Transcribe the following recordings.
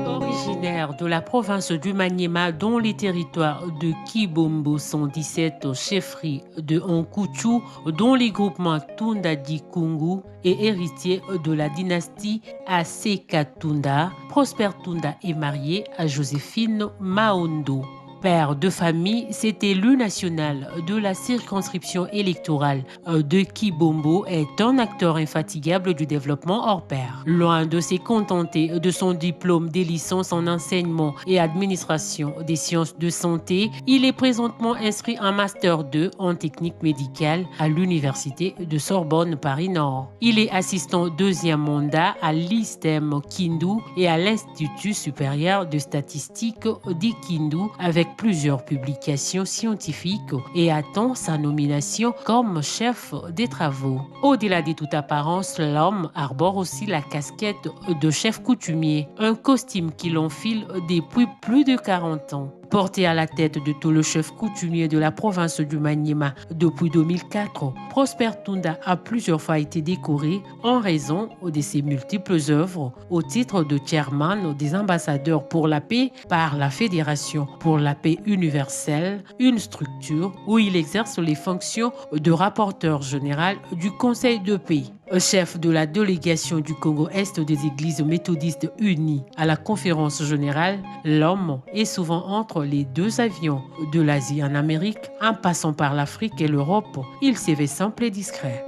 Originaire de la province du Maniema, dont les territoires de Kibombo sont 17 chefferies de Onkuchu, dont les groupements Tunda di Kungu et héritier de la dynastie Aseka Tunda, Prosper Tunda est marié à Joséphine Maondo. Père de famille, c'est élu national de la circonscription électorale de Kibombo, est un acteur infatigable du développement hors pair. Loin de se contenter de son diplôme des licences en enseignement et administration des sciences de santé, il est présentement inscrit en Master 2 en technique médicale à l'Université de Sorbonne Paris-Nord. Il est assistant deuxième mandat à l'ISTEM Kindu et à l'Institut supérieur de statistique d'Ikindu avec plusieurs publications scientifiques et attend sa nomination comme chef des travaux. Au-delà de toute apparence, l'homme arbore aussi la casquette de chef coutumier, un costume qu'il enfile depuis plus de 40 ans. Porté à la tête de tout le chef coutumier de la province du Maniema depuis 2004, Prosper Tunda a plusieurs fois été décoré en raison de ses multiples œuvres au titre de chairman des ambassadeurs pour la paix par la Fédération pour la paix universelle, une structure où il exerce les fonctions de rapporteur général du Conseil de paix. Chef de la délégation du Congo-Est des Églises méthodistes unies à la conférence générale, l'homme est souvent entre les deux avions de l'Asie en Amérique, en passant par l'Afrique et l'Europe. Il s'est fait simple et discret.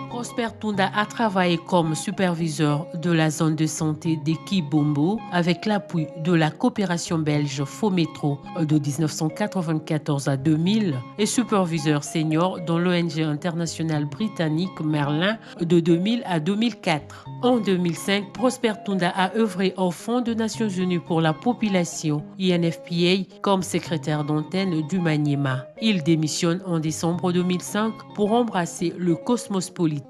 Prosper Tunda a travaillé comme superviseur de la zone de santé de Kibombo avec l'appui de la coopération belge Fometro de 1994 à 2000 et superviseur senior dans l'ONG internationale britannique Merlin de 2000 à 2004. En 2005, Prosper Tunda a œuvré au Fonds des Nations Unies pour la population, INFPA, comme secrétaire d'antenne du Maniema. Il démissionne en décembre 2005 pour embrasser le cosmos politique.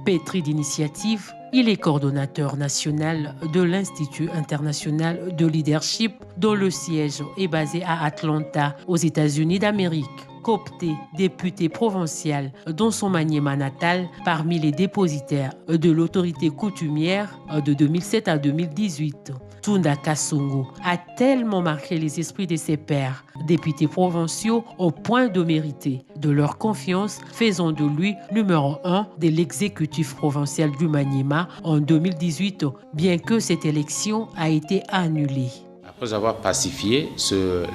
Pétri d'initiative, il est coordonnateur national de l'Institut international de leadership dont le siège est basé à Atlanta, aux États-Unis d'Amérique. Coopté député provincial dans son Maniema natal parmi les dépositaires de l'autorité coutumière de 2007 à 2018. Tunda Kasongo a tellement marqué les esprits de ses pairs, députés provinciaux, au point de mériter de leur confiance, faisant de lui numéro 1 de l'exécutif provincial du Maniema en 2018, bien que cette élection a été annulée. Après avoir pacifié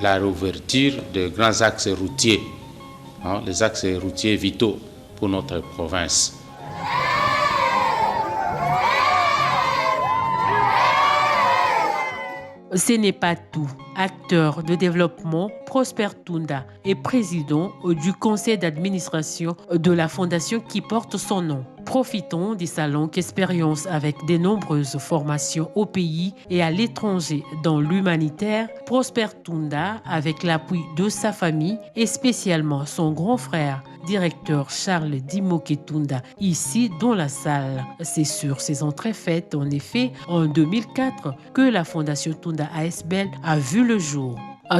la réouverture de grands axes routiers, les axes routiers vitaux pour notre province. Ce n'est pas tout. Acteur de développement, Prosper Tunda est président du conseil d'administration de la fondation qui porte son nom. Profitons de sa longue expérience avec de nombreuses formations au pays et à l'étranger dans l'humanitaire. Prosper Tunda, avec l'appui de sa famille et spécialement son grand frère, directeur Charles Dimoke-Tunda, ici dans la salle. C'est sur ces entrées faites en effet en 2004 que la fondation Tunda ASBL a vu le jour.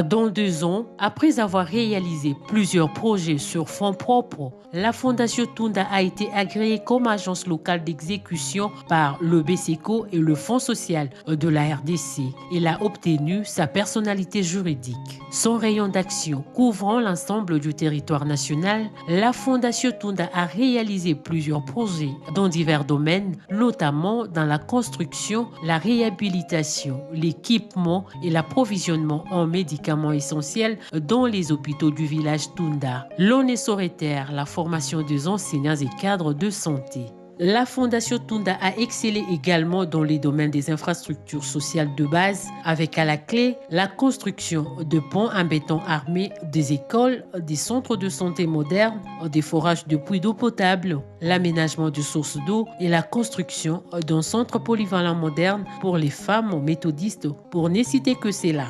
Dans 2 ans, après avoir réalisé plusieurs projets sur fonds propres, la Fondation Tunda a été agréée comme agence locale d'exécution par le BCECO et le Fonds social de la RDC. Elle a obtenu sa personnalité juridique. Son rayon d'action couvrant l'ensemble du territoire national, la Fondation Tunda a réalisé plusieurs projets dans divers domaines, notamment dans la construction, la réhabilitation, l'équipement et l'approvisionnement en médicaments essentiels dans les hôpitaux du village Tunda. L'on ne saurait taire la formation des enseignants et cadres de santé. La Fondation Tunda a excellé également dans les domaines des infrastructures sociales de base, avec à la clé la construction de ponts en béton armé, des écoles, des centres de santé modernes, des forages de puits d'eau potable, l'aménagement de sources d'eau et la construction d'un centre polyvalent moderne pour les femmes méthodistes, pour ne citer que cela.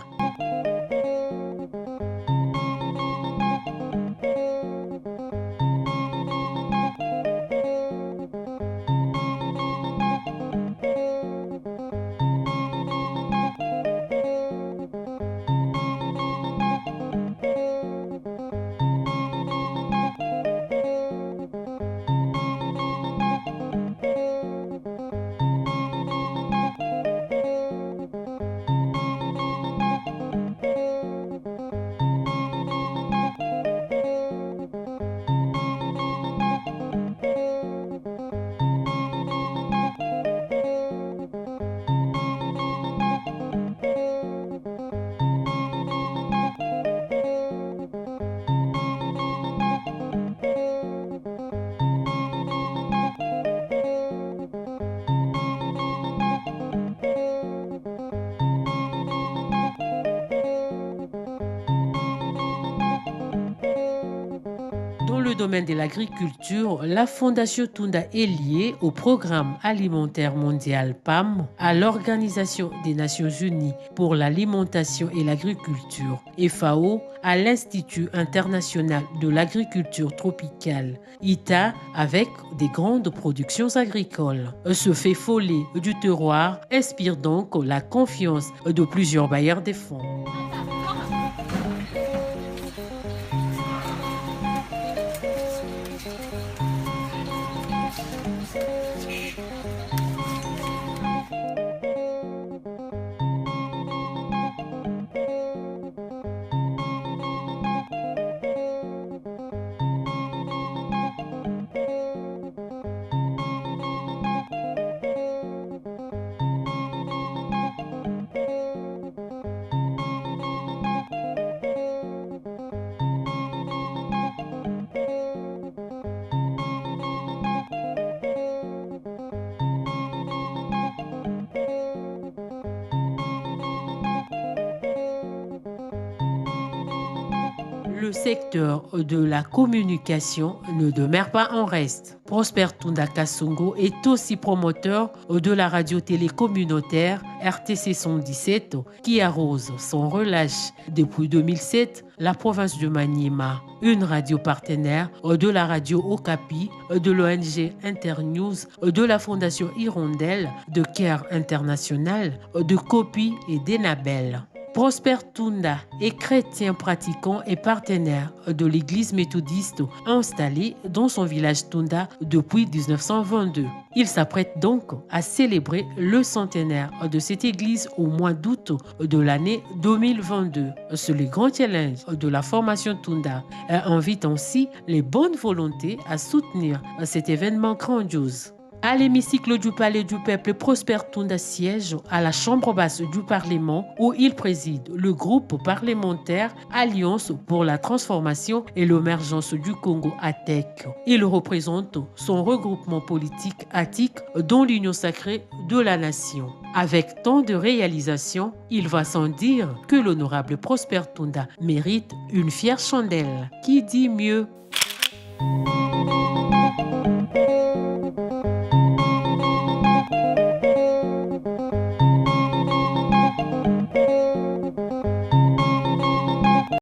Dans le domaine de l'agriculture, la Fondation Tunda est liée au Programme alimentaire mondial PAM, à l'Organisation des Nations Unies pour l'alimentation et l'agriculture, FAO, à l'Institut international de l'agriculture tropicale, ITA, avec des grandes productions agricoles. Ce fait follet du terroir inspire donc la confiance de plusieurs bailleurs de fonds. Le secteur de la communication ne demeure pas en reste. Prosper Tunda Kasongo est aussi promoteur de la radio-télé communautaire RTC 117 qui arrose sans relâche depuis 2007 la province de Maniema. Une radio partenaire de la radio Okapi, de l'ONG Internews, de la Fondation Hirondelle, de Care International, de Copi et d'Enabel. Prosper Tunda est chrétien pratiquant et partenaire de l'église méthodiste installée dans son village Tunda depuis 1922. Il s'apprête donc à célébrer le centenaire de cette église au mois d'août de l'année 2022. C'est le grand challenge de la formation Tunda. Elle invite ainsi les bonnes volontés à soutenir cet événement grandiose. À l'hémicycle du Palais du Peuple, Prosper Tunda siège à la Chambre basse du Parlement où il préside le groupe parlementaire Alliance pour la transformation et l'émergence du Congo ATEC. Il représente son regroupement politique ATIC dans l'Union sacrée de la nation. Avec tant de réalisations, il va sans dire que l'honorable Prosper Tunda mérite une fière chandelle. Qui dit mieux?